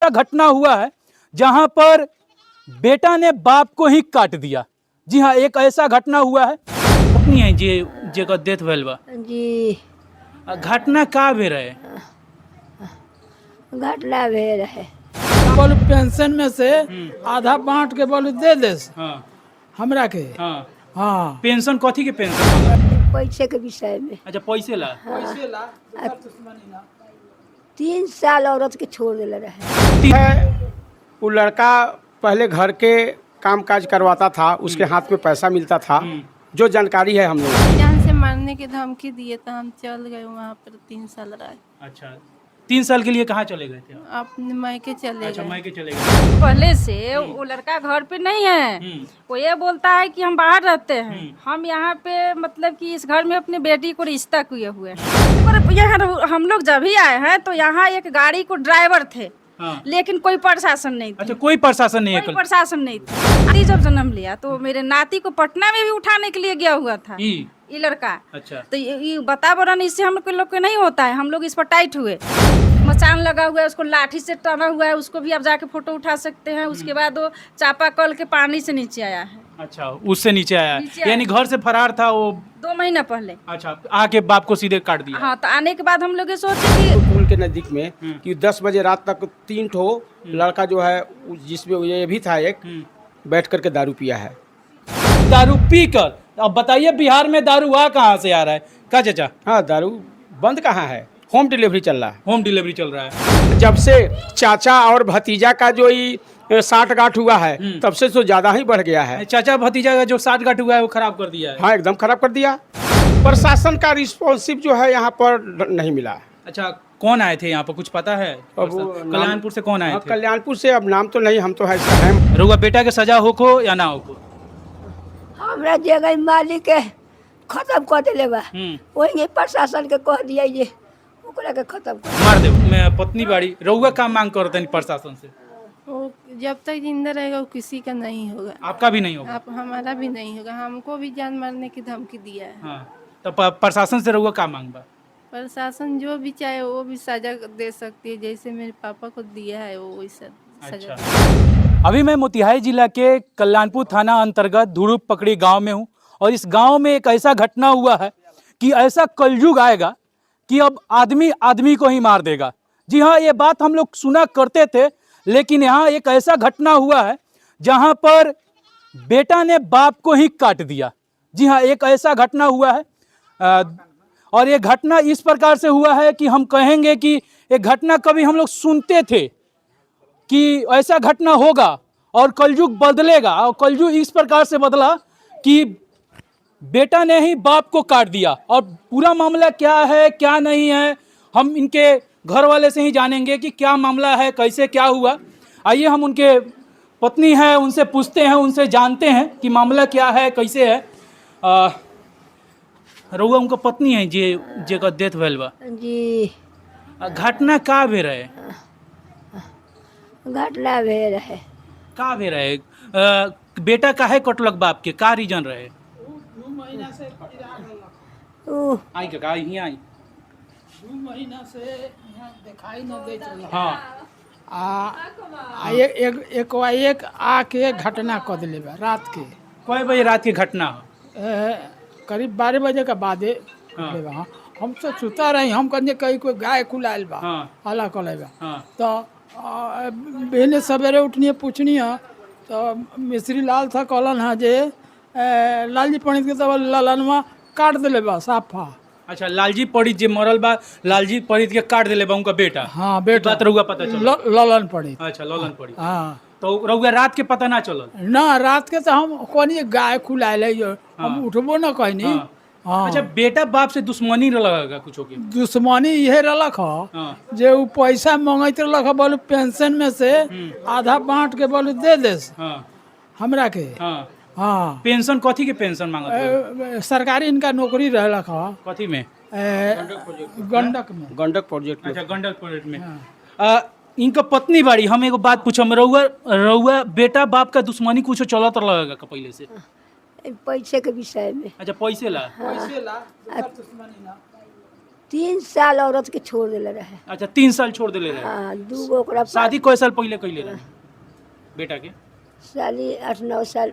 ऐसा घटना हुआ है जहां पर बेटा ने बाप को ही काट दिया। जी हाँ, एक ऐसा घटना हुआ है। पत्नी है जी जेकर डेथ भेल बा जी। घटना का भेल रहे? घटना भेल है। बोलू पेंशन में से आधा बांट के बोलू दे दे हाँ हमरा के। हाँ। हाँ, पेंशन कथी के पेंशन? पैसे के विषय में। अच्छा पैसे ला। 3 साल औरत के छोड़ दिले रहे। है वो लड़का पहले घर के काम काज करवाता था, उसके हाथ में पैसा मिलता था, जो जानकारी है हम लोग। जान से मारने की धमकी दिए तो हम चल गए वहाँ पर 3 साल रहे। अच्छा 3 साल के लिए कहाँ चले गए थे? अपने मायके चले अच्छा गए। मायके चले गए। पहले से वो लड़का घर पे नहीं है, वो ये बोलता है कि हम बाहर रहते हैं, हम यहाँ पे मतलब कि इस घर में अपनी बेटी को रिश्ता किए हुए हैं। पर यहाँ हम लोग जब ही आए हैं तो यहाँ एक गाड़ी को ड्राइवर थे, हाँ। लेकिन कोई प्रशासन नहीं था। अच्छा कोई प्रशासन नहीं है? कोई प्रशासन नहीं था। नाती जब जन्म लिया तो मेरे नाती को पटना में भी उठाने के लिए गया हुआ था ये लड़का। अच्छा तो ये वातावरण इससे हम लोग को नहीं होता है, हम लोग इस पर टाइट हुए। मचान लगा हुआ है, उसको लाठी से टना हुआ है, उसको भी आप जाके फोटो उठा सकते हैं। उसके बाद वो चापाकल के पानी से नीचे आया है। अच्छा उससे नीचे आया नीचे आया। यानी घर से फरार था वो 2 महीना पहले। अच्छा आके बाप को सीधे काट दिया। हाँ, तो आने के बाद हम लोग ये सोचे कि पुल के नजदीक में कि 10 बजे रात तक 3 ठो लड़का जो है जिसमें ये भी था एक, बैठ करके दारू पिया है। दारू पी कर। अब बताइए बिहार में दारू आ कहाँ से आ रहा है? का चाचा? हाँ, दारू बंद कहाँ है, होम डिलीवरी चल रहा है। होम डिलीवरी चल रहा है। जब से चाचा और भतीजा का जो ये साठगांठ हुआ है, तब से तो ज्यादा ही बढ़ गया है। चाचा भतीजा का जो साठगांठ हुआ है वो खराब कर दिया है। हाँ, एकदम खराब कर दिया। प्रशासन का रिस्पॉन्सिव जो है यहाँ पर नहीं मिला। अच्छा कौन आए थे यहाँ पर कुछ पता है? अब वो कल्याणपुर से कौन आए हाँ, थे? कल्याणपुर से, अब नाम तो नहीं, हम तो है। रउआ बेटा के सजा होको या ना होको? हमरा जगह मालिक के खत्म कर दिले बा, वही प्रशासन के कह दिया ये ओकरा के खत्म कर। मार दे। मैं पत्नी बाड़ी रउआ का मांग करते हैं प्रशासन से? वो जब तक जिंदा रहेगा वो किसी का नहीं होगा। आपका भी नहीं होगा? आप हमारा भी नहीं होगा। हमको भी जान मारने की धमकी दिया है। हाँ तो प्रशासन से रउआ का मांग बा? प्रशासन जो भी चाहे वो भी सजा दे सकती है, जैसे मेरे पापा को दिया है वो वैसा सजा। अभी मैं मोतिहारी जिला के कल्याणपुर थाना अंतर्गत धुरुप पकड़ी गांव में हूं और इस गांव में एक ऐसा घटना हुआ है कि ऐसा कलयुग आएगा कि अब आदमी आदमी को ही मार देगा। जी हाँ, ये बात हम लोग सुना करते थे, लेकिन यहाँ एक ऐसा घटना हुआ है जहां पर बेटा ने बाप को ही काट दिया। जी हाँ, एक ऐसा घटना हुआ है और ये घटना इस प्रकार से हुआ है कि हम कहेंगे कि ये घटना कभी हम लोग सुनते थे कि ऐसा घटना होगा और कलयुग बदलेगा, और कलयुग इस प्रकार से बदला कि बेटा ने ही बाप को काट दिया। और पूरा मामला क्या है क्या नहीं है हम इनके घर वाले से ही जानेंगे कि क्या मामला है, कैसे क्या हुआ। आइए हम उनके पत्नी हैं उनसे पूछते हैं, उनसे जानते हैं कि मामला क्या है कैसे है। रउआ उनका पत्नी है जे जेकर डेथ भेल बा? जी। घटना का भेल रहे? घटना भेल है। का भेल रहे? बेटा काहे कटलक बाप के, का रीजन रहे? आई का आई ही आई 2 महीना से यहाँ दिखाई न देत रही। हाँ एक आके घटना कर दिले बा रात के। कई बजे रात की घटना हो? करीब 12 बजे के बादे। हाँ, हम तो सुता रही, हम कहने कहीं कोई गाय खुलायल बा। हाँ। हला कले बा। हाँ। तो बहने सवेरे उठनी पूछनी है तो मिस्त्री लाल था कहलन है जे लालजी पंडित के तब ललनवा काट दिले बा साफा। अच्छा लालजी पंडित जे मरल बा, लालजी पंडित के काट दिले बा उनका बेटा? हाँ बेटा। बात रउआ पता चला? ललन पंडित। अच्छा ललन पंडित। हाँ, तो रउआ रात के पता ना चलल? ना रात के तो हम कहनी गाय खुलायल है, हम उठबो न कहनी। हाँ। हाँ। अच्छा बेटा बाप से दुश्मनी लगेगा कुछ के? दुश्मनी ये रलक हाँ। ह जे उ पैसा मांगत रलक ह, बोलू पेंशन में से आधा बांट के बोलू दे दे हाँ। हमरा के। हाँ। हाँ, पेंशन कथी के पेंशन मांगत रहे? सरकारी इनका नौकरी रहलक ह कथी में? गंडक में। गंडक प्रोजेक्ट में। अच्छा गंडक प्रोजेक्ट में। इनका पत्नी बाड़ी, हम एगो बात पूछम, रउआ बेटा बाप का दुश्मनी कुछ चलत लगेगा का पहले से? पैसे के विषय में। अच्छा पैसे ला। 3 साल औरत के छोड़ देले रहे। अच्छा 3 साल छोड़ देले रहे। हाँ, 2 गो ओकरा पास शादी कोई साल पहले कैले रहे बेटा के? साली 8-9 साल।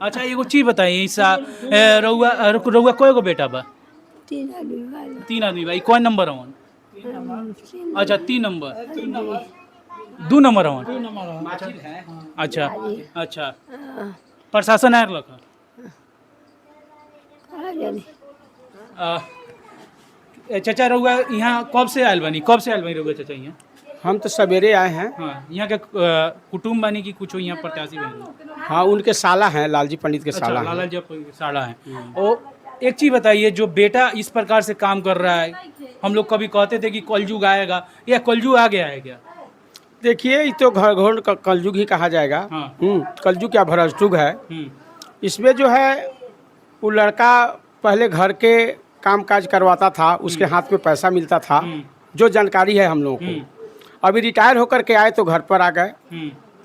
अच्छा एगो चीज बताइए रउआ रउआ कोई गो बेटा बा? 3 आदमी वाला। 3 आदमी बा। ई कौन नंबर हवन? अच्छा 3 नंबर। 2 नंबर हवन। अच्छा अच्छा प्रशासन आयल रखा। कहाँ जानी। चाचा रउआ यहाँ कब से आयल बनी रउआ चाचा यहाँ? हम तो सवेरे आए हैं। हाँ यहाँ के कुटुम्ब बनी कि कुछ यहाँ प्रत्याशी बनी? हाँ उनके साला हैं, लालजी पंडित के अच्छा साला लाला हैं। जी साड़ा है। और एक चीज बताइए, जो बेटा इस प्रकार से काम कर रहा है, हम लोग कभी कहते थे कि कलयुग आएगा, या कलयुग आ गया है क्या? देखिए ये तो घर घोर का कलयुग ही कहा जाएगा। हाँ। कलयुग क्या भरसयुग है। इसमें जो है वो लड़का पहले घर के काम काज करवाता था, उसके हाथ में पैसा मिलता था, जो जानकारी है हम लोगों को। अभी रिटायर होकर के आए तो घर पर आ गए,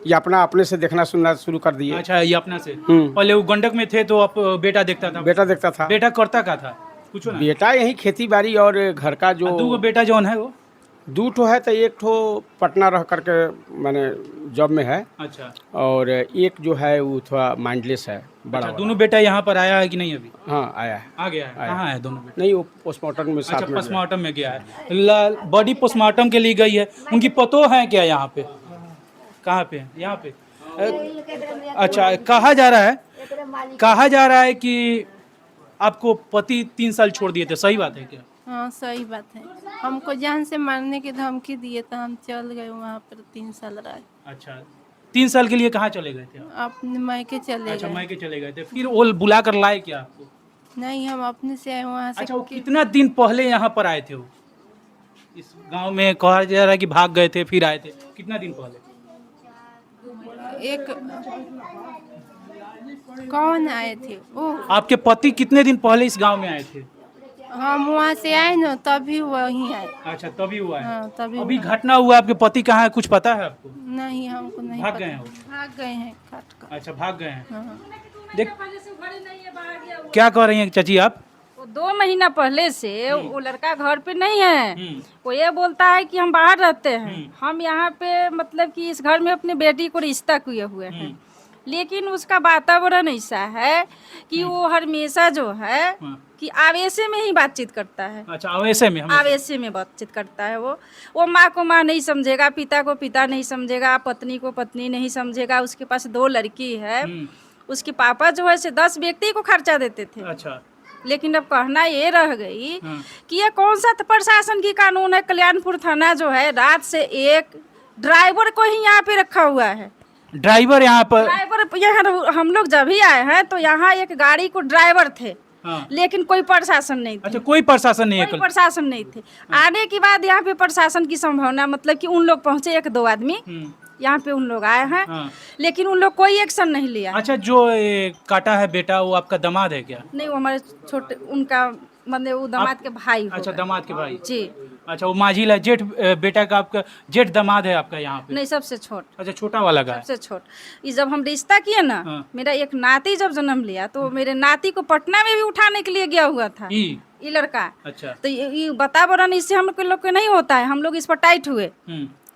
ये अपने से देखना सुनना शुरू कर दिए। अच्छा ये अपना से? पहले वो गंडक में थे तो अब बेटा देखता था? बेटा देखता था। बेटा करता का था कुछ ना? बेटा यही खेती बाड़ी और घर का जो 2 बेटा जौन है वो 2 ठो है, तो 1 ठो पटना रह करके मैंने जॉब में है, अच्छा, और एक जो है वो थोड़ा माइंडलेस है बड़ा अच्छा वाला। दोनों बेटा यहाँ पर आया है कि नहीं? अभी हाँ आया है। आ गया है? आया। कहाँ है दोनों बेटा? नहीं वो पोस्टमार्टम में साथ अच्छा में गया। पोस्टमार्टम में गया है। बॉडी पोस्टमार्टम के लिए गई है। उनकी पतो है क्या यहाँ पे? कहाँ पे? यहाँ पे। अच्छा कहा जा रहा है कि आपको पति 3 साल छोड़ दिए थे, सही बात है क्या? हाँ सही बात है। हमको जान से मारने की धमकी दिए तो हम चल गए वहाँ पर 3 साल रहे। अच्छा 3 साल के लिए कहाँ चले गए थे आप? अपने मायके चले अच्छा गए। मायके चले गए थे, फिर वो बुला कर लाए क्या आपको? नहीं हम अपने से आए वहाँ से। अच्छा वो कितना दिन पहले यहाँ पर आए थे? वो इस गांव में कहा जा रहा है कि भाग गए थे फिर आए थे, कितना दिन पहले? एक कौन आए थे वो? आपके पति कितने दिन पहले इस गांव में आए थे? हम वहाँ से आए ना तभी वहीं आए। अच्छा तभी हुआ है। हाँ तभी अभी हुआ। घटना हुआ, आपके पति कहाँ है कुछ पता है आपको? नहीं हमको नहीं भाग पता। गए हैं वो? भाग गए हैं काट कर। अच्छा भाग गए हैं। हाँ। देख क्या कह रही हैं चाची आप? वो 2 महीना पहले से वो लड़का घर पे नहीं है। वो ये बोलता है कि हम बाहर रहते हैं, हम यहाँ पे मतलब कि इस घर में अपनी बेटी को रिश्ता किए हुए हैं। लेकिन उसका वातावरण ऐसा है कि वो हमेशा जो है कि आवेशे में ही बातचीत करता है। अच्छा आवेशे में? आवेशे में बातचीत करता है वो माँ को माँ नहीं समझेगा, पिता को पिता नहीं समझेगा, पत्नी को पत्नी नहीं समझेगा। उसके पास 2 लड़की है। उसके पापा जो है से 10 व्यक्ति को खर्चा देते थे। अच्छा लेकिन अब कहना ये रह गई कि ये कौन सा प्रशासन की कानून है? कल्याणपुर थाना जो है रात से एक ड्राइवर को ही यहाँ पे रखा हुआ है। ड्राइवर यहाँ पर? ड्राइवर यहाँ हम लोग जब ही आए हैं तो यहाँ एक गाड़ी को ड्राइवर थे। हाँ। लेकिन कोई प्रशासन नहीं थे। अच्छा कोई प्रशासन नहीं है? कोई प्रशासन नहीं थे। आने के बाद यहाँ पे प्रशासन की संभावना मतलब कि उन लोग पहुँचे 1-2 आदमी यहाँ पे उन लोग आए हैं। हाँ। लेकिन उन लोग कोई एक्शन नहीं लिया। अच्छा जो काटा है बेटा वो आपका दामाद है क्या? नहीं वो हमारे छोटे उनका मतलब वो दामाद के भाई अच्छा होगा। दामाद के भाई जी। अच्छा वो माझी ला जेठ बेटा का आपका जेठ दामाद है आपका यहाँ पे? नहीं सबसे छोट। अच्छा छोटा वाला का है? सबसे छोट। ये जब हम रिश्ता किए ना हाँ। मेरा एक नाती जब जन्म लिया तो मेरे नाती को पटना में भी उठाने के लिए गया हुआ था ये लड़का। अच्छा तो ये वातावरण इससे हम लोग के नहीं होता है। हम लोग इस पर टाइट हुए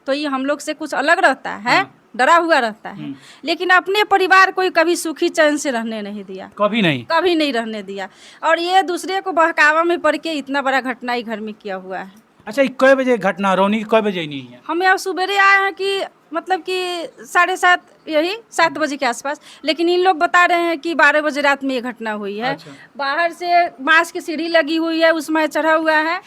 तो ये हम लोग से कुछ अलग रहता है, डरा हुआ रहता है। लेकिन अपने परिवार को कभी सुखी चैन से रहने नहीं दिया, कभी नहीं? कभी नहीं रहने दिया। और ये दूसरे को बहकावा में पड़ के इतना बड़ा घटना ही घर में किया हुआ है। अच्छा ये कै बजे घटना रौनी कै बजे नहीं है? हम यहाँ सवेरे आए हैं कि मतलब कि 7:30 यही 7 बजे के आसपास। लेकिन इन लोग बता रहे हैं कि 12 बजे रात में ये घटना हुई है। अच्छा। बाहर से बांस की सीढ़ी लगी हुई है, उसमें चढ़ा हुआ है।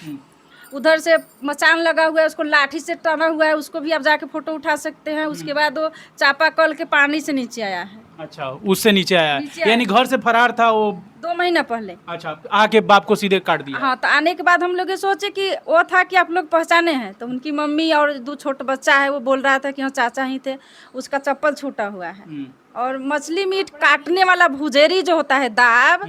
उधर से मचान लगा हुआ है, उसको लाठी से टना हुआ है, उसको भी आप जाके फोटो उठा सकते हैं। उसके बाद वो चापाकल के पानी से नीचे आया है। अच्छा उससे नीचे आया नीचे है, यानी घर से फरार था वो? 2 महीना पहले। अच्छा आके बाप को सीधे काट दिया? हाँ तो आने के बाद हम लोग ये सोचे कि वो था कि आप लोग पहचाने हैं। तो उनकी मम्मी और 2 छोटे बच्चा है, वो बोल रहा था कि हाँ चाचा ही थे। उसका चप्पल छूटा हुआ है और मछली मीट काटने वाला भुजेरी जो होता है दाब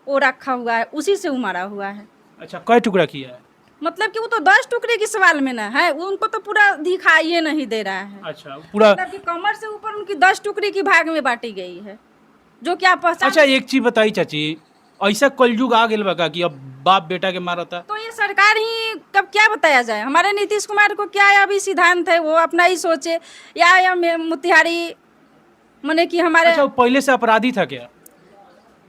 वो रखा हुआ है, उसी से वो मारा हुआ है। अच्छा कै टुकड़ा किया है? मतलब कि वो तो 10 टुकड़े के सवाल में ना है, उनको तो पूरा दिखाई नहीं दे रहा है। अच्छा पूरा मतलब कि कमर से ऊपर उनकी 10 टुकड़ी की भाग में बांटी गई है, जो कि आप पहचान। अच्छा एक चीज बताइए चाची, ऐसा कलयुग आ गेल बा का कि अब बाप बेटा के मारता। तो ये सरकार ही कब क्या बताया जाए, हमारे नीतीश कुमार को क्या अभी सिद्धांत है, वो अपना ही सोचे, या मोतिहारी माने कि हमारे अच्छा, वो पहले से अपराधी था क्या?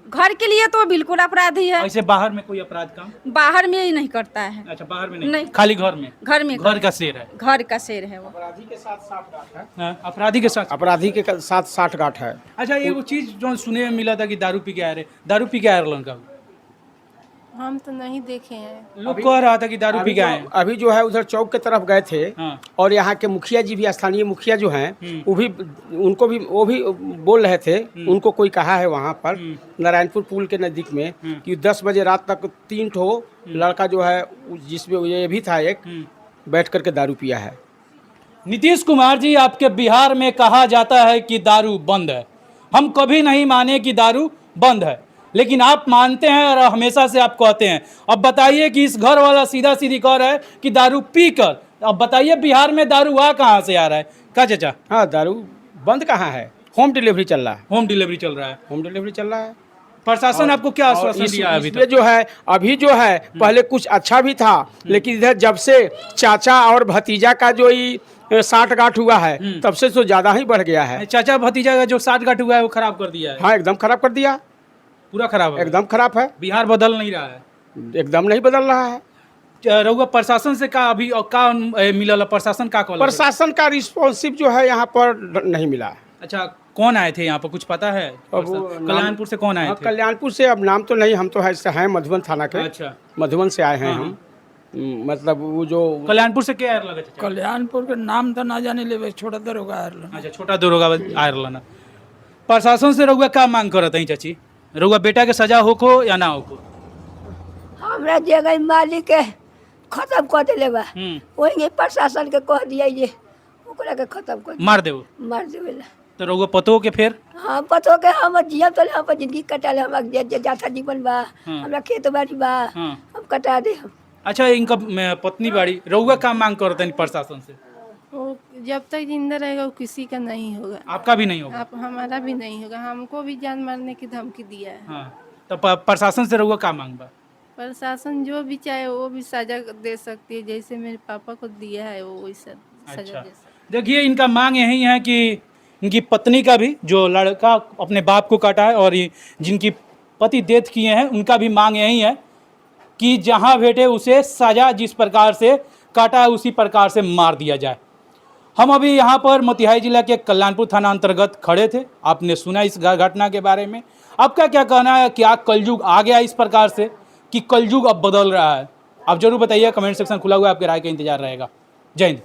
घर के लिए तो बिल्कुल अपराधी है, ऐसे बाहर में कोई अपराध काम? बाहर में ही नहीं करता है। अच्छा, बाहर में नहीं। नहीं, खाली घर में। घर में घर का शेर है। घर का शेर है वो। अपराधी के साथ 60 गांठ है। हाँ, अपराधी के साथ। अपराधी के साथ 60 गांठ है। अच्छा, एगो चीज जो सुने में मिला था कि दारू पी के आए रहे, दारू पी के आए रहलन का? हम तो नहीं देखे हैं। लोग कह रहा था कि दारू पी के आए हैं। अभी जो है उधर चौक के तरफ गए थे। हाँ। और यहाँ के मुखिया जी भी, स्थानीय मुखिया जो हैं वो भी, वो भी बोल रहे थे, उनको कोई कहा है वहाँ पर नारायणपुर पुल के नज़दीक में कि 10 बजे रात तक 3 ठो लड़का जो है, जिसमें ये भी था एक, बैठ करके दारू पिया है। नीतीश कुमार जी, आपके बिहार में कहा जाता है कि दारू बंद है। हम कभी नहीं माने कि दारू बंद है, लेकिन आप मानते हैं और हमेशा से आप कहते हैं। अब बताइए कि इस घर वाला सीधा सीधी कह रहा है कि दारू पी कर, अब बताइए बिहार में दारू आ कहाँ से आ रहा है? का चाचा? हाँ, दारू बंद कहाँ है, होम डिलीवरी चल रहा है। होम डिलीवरी चल रहा है। होम डिलीवरी चल रहा है। प्रशासन आपको क्या आश्वासन दिया है अभी इसमें तक? जो है, अभी जो है, पहले कुछ अच्छा भी था, लेकिन इधर जब से चाचा और भतीजा का जो 60 गांठ हुआ है, तब से तो ज्यादा ही बढ़ गया है। चाचा भतीजा का जो 60 गांठ हुआ है वो खराब कर दिया है। हाँ, एकदम खराब कर दिया, पूरा खराब है। एकदम खराब है, बिहार बदल नहीं रहा है, एकदम नहीं बदल रहा है। रहुआ प्रशासन से का अभी और का मिलल? प्रशासन का कहल? प्रशासन का रिस्पॉन्सिव जो है यहाँ पर नहीं मिला। अच्छा, कौन आए थे यहाँ पर, कुछ पता है? अब वो कल्याणपुर से कौन आए हाँ, थे? कल्याणपुर से, अब नाम तो नहीं, हम तो हैं मधुबन थाना के। अच्छा, मधुबन से आए हैं हम। मतलब वो जो कल्याणपुर से क्या आयर लगे चाचा? कल्याणपुर के नाम तो ना जाने ले, छोटा दरोगा आयल। अच्छा, छोटा दरोगा आयर लना। प्रशासन से रहुआ का मांग करत है चाची? रहुआ बेटा के सजा होको या ना होको? हमरा जगह मालिक के खत्म कर दिले बा, वही प्रशासन के कह दिया जे ओकरा के खत्म कर मार देव मार देवेला। तो रहुआ पतो के फिर? हाँ, पतो के हम जियम तो हम जिंदगी कटा ले, हम जाता जीवन बा, हमरा खेत बाड़ी बा, हाँ। हम कटा दे हम। अच्छा, इनका पत्नी बाड़ी, रहुआ का मांग करते हैं प्रशासन से? वो जब तक जिंदा रहेगा वो किसी का नहीं होगा। आपका भी नहीं होगा? आप हमारा भी नहीं होगा। हमको भी जान मारने की धमकी दिया है। हाँ, तो प्रशासन से रहुआ का मांग बा? प्रशासन जो भी चाहे वो भी सजा दे सकती है, जैसे मेरे पापा को दिया है वो वैसा सजा अच्छा, दे सकती देखिए इनका मांग यही है कि इनकी पत्नी का भी, जो लड़का अपने बाप को काटा है और जिनकी पति डेथ किए हैं, उनका भी मांग यही है कि जहां भेटे उसे सजा जिस प्रकार से काटा है उसी प्रकार से मार दिया जाए। हम अभी यहाँ पर मोतिहारी जिला के कल्याणपुर थाना अंतर्गत खड़े थे। आपने सुना इस घटना के बारे में, आपका क्या कहना है? क्या कलयुग आ गया इस प्रकार से कि कलयुग अब बदल रहा है? आप जरूर बताइए, कमेंट सेक्शन खुला हुआ है, आपके राय का इंतजार रहेगा। जय हिंद।